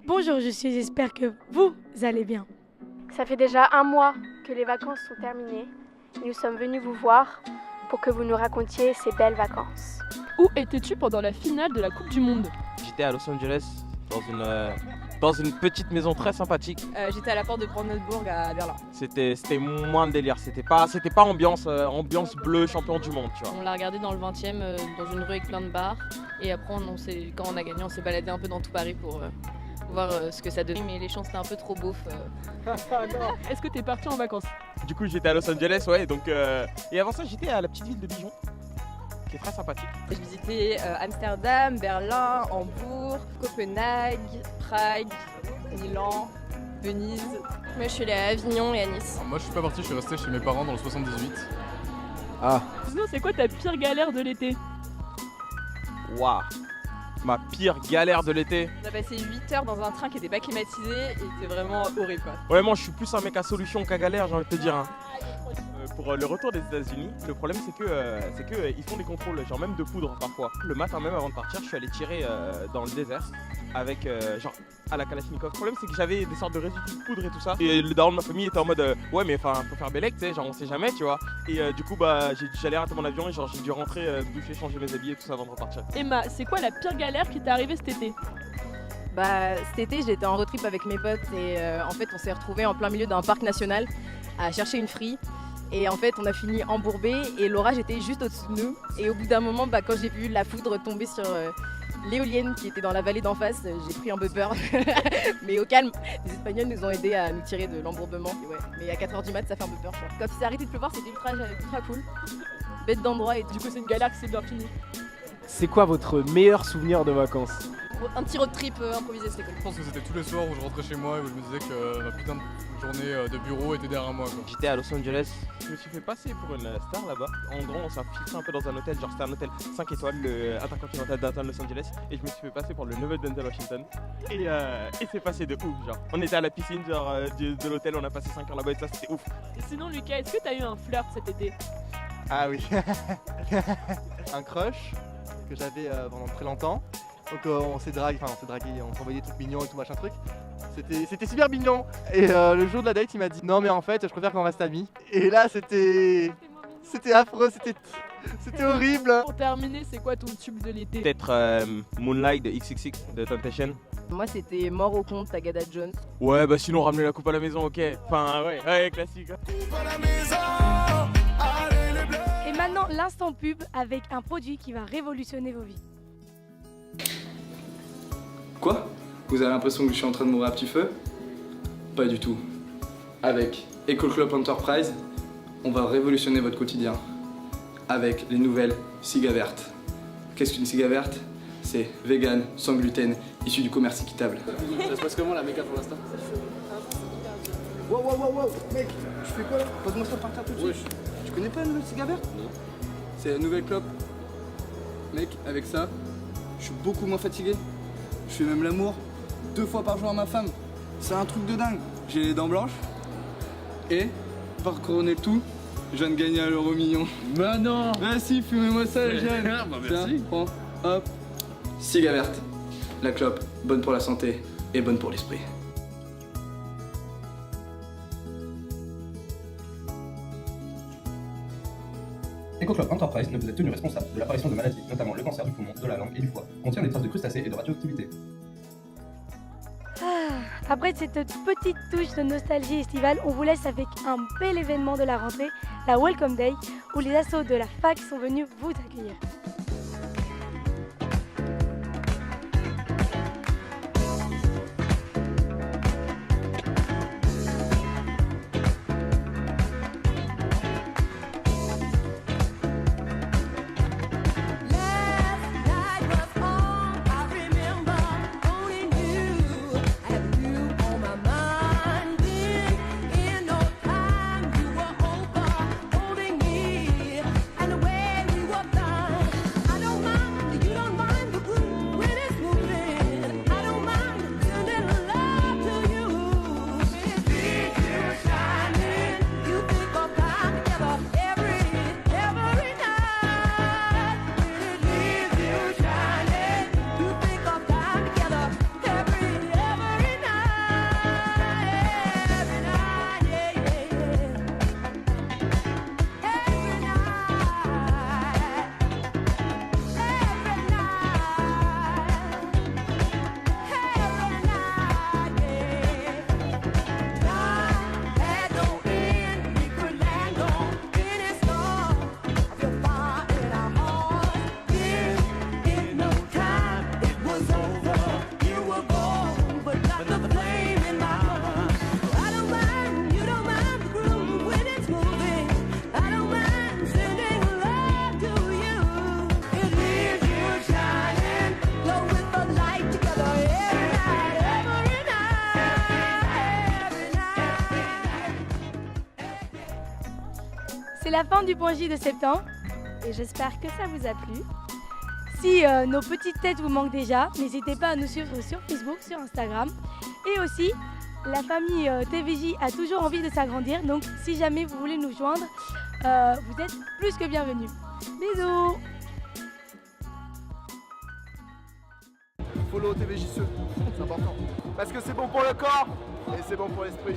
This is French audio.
Bonjour, j'espère que vous allez bien. Ça fait déjà un mois que les vacances sont terminées et nous sommes venus vous voir pour que vous nous racontiez ces belles vacances. Où étais-tu pendant la finale de la Coupe du Monde? J'étais à Los Angeles dans une petite maison très sympathique. J'étais à la porte de Brandenburg à Berlin. C'était moins de délire, c'était pas ambiance bleue champion du monde, tu vois. On l'a regardé dans le 20e, dans une rue avec plein de bars. Et après, quand on a gagné, on s'est baladé un peu dans tout Paris pour voir ce que ça donnait. Mais les champs, c'était un peu trop beauf. Est-ce que t'es parti en vacances? Du coup, j'étais à Los Angeles, ouais, donc... Et avant ça, j'étais à la petite ville de Dijon, qui est très sympathique. J'ai visité Amsterdam, Berlin, Hambourg, Copenhague, Prague, Milan, Venise. Moi, je suis allée à Avignon et à Nice. Alors moi, je suis pas parti, je suis resté chez mes parents dans le 78. Ah, Sinon, c'est quoi ta pire galère de l'été? waouh. Ma pire galère de l'été. On a passé 8 heures dans un train qui n'était pas climatisé et c'était vraiment horrible, quoi. Vraiment, je suis plus un mec à solution qu'à galère, j'ai envie de te dire. Hein. Pour le retour des États-Unis, le problème c'est que ils font des contrôles, genre même de poudre parfois. Le matin même avant de partir, je suis allé tirer dans le désert avec genre à la Kalachnikov. Le problème c'est que j'avais des sortes de résidus de poudre et tout ça. Et le daron de ma famille était en mode ouais mais enfin faut faire bellec, tu sais, genre on sait jamais, tu vois. Et du coup bah j'allais rater mon avion et genre j'ai dû rentrer, doucher, changer mes habits et tout ça avant de repartir. Emma, c'est quoi la pire galère qui t'est arrivée cet été? Cet été, j'étais en road trip avec mes potes et en fait, on s'est retrouvés en plein milieu d'un parc national à chercher une free. Et en fait, on a fini embourbés et l'orage était juste au-dessus de nous. Et au bout d'un moment, quand j'ai vu la foudre tomber sur l'éolienne qui était dans la vallée d'en face, j'ai pris un peu peur. Mais au calme, les Espagnols nous ont aidés à nous tirer de l'embourbement. Et ouais. Mais à 4h du mat, ça fait un peu peur. Quand il s'est arrêté de pleuvoir, c'était ultra cool. Bête d'endroit et Du coup, c'est une galère qui s'est bien finie. C'est quoi votre meilleur souvenir de vacances? un petit road trip improvisé, c'était cool. Je pense que c'était tous les soirs où je rentrais chez moi et où je me disais que ma putain de journée de bureau était derrière moi, quoi. J'étais à Los Angeles, je me suis fait passer pour une star là-bas. En gros, on s'est filtré un peu dans un hôtel, genre c'était un hôtel 5 étoiles, le Intercontinental Downtown Los Angeles. Et je me suis fait passer pour le neveu de Denzel Washington. Et c'est passé de ouf, genre. On était à la piscine genre, de l'hôtel, on a passé 5 heures là-bas et ça c'était ouf. Et sinon, Lucas, est-ce que t'as eu un flirt cet été? Ah oui, un crush que j'avais pendant très longtemps. Donc on s'est dragué, on s'est envoyé des trucs mignons et tout machin truc. C'était super mignon. Et le jour de la date, il m'a dit non mais en fait, je préfère qu'on reste amis. Et là, c'était affreux, c'était horrible. Pour terminer, c'est quoi ton tube de l'été? Peut-être Moonlight de XXX de Temptation. Moi, c'était Mort au compte, Tagada Jones. Ouais, bah sinon ramener la coupe à la maison, ok. Enfin, ouais, classique. Et maintenant, l'instant pub avec un produit qui va révolutionner vos vies. Quoi? Vous avez l'impression que je suis en train de mourir à petit feu? Pas du tout. Avec Eco Club Enterprise, on va révolutionner votre quotidien. Avec les nouvelles cigas vertes. Qu'est-ce qu'une ciga verte? C'est vegan, sans gluten, issu du commerce équitable. Ça se passe comment la méca pour l'instant? Wow, mec, je fais quoi là? Pose-moi ça par terre tout de suite. Tu connais pas la nouvelle ciga verte? Non. C'est la nouvelle clope. Mec, avec ça, je suis beaucoup moins fatigué. Je fais même l'amour 2 fois par jour à ma femme. C'est un truc de dingue. J'ai les dents blanches. Et, par couronner le tout, je viens de gagner à l'euro million. Bah non! Ah si, fumez-moi ça les jeunes. Bah merci. Tiens, prends, hop. Ciga verte. La clope, bonne pour la santé et bonne pour l'esprit. EcoClub Enterprise ne vous est tenu responsable de l'apparition de maladies, notamment le cancer du poumon, de la langue et du foie. Contient des traces de crustacés et de radioactivité. Après cette petite touche de nostalgie estivale, on vous laisse avec un bel événement de la rentrée, la Welcome Day, où les assos de la fac sont venus vous accueillir. C'est la fin du point J de septembre. Et j'espère que ça vous a plu. Si nos petites têtes vous manquent déjà, n'hésitez pas à nous suivre sur Facebook, sur Instagram. Et aussi, la famille TVJ a toujours envie de s'agrandir. Donc si jamais vous voulez nous joindre, vous êtes plus que bienvenus. Bisous! Follow TVJCE, c'est important. Parce que c'est bon pour le corps et c'est bon pour l'esprit.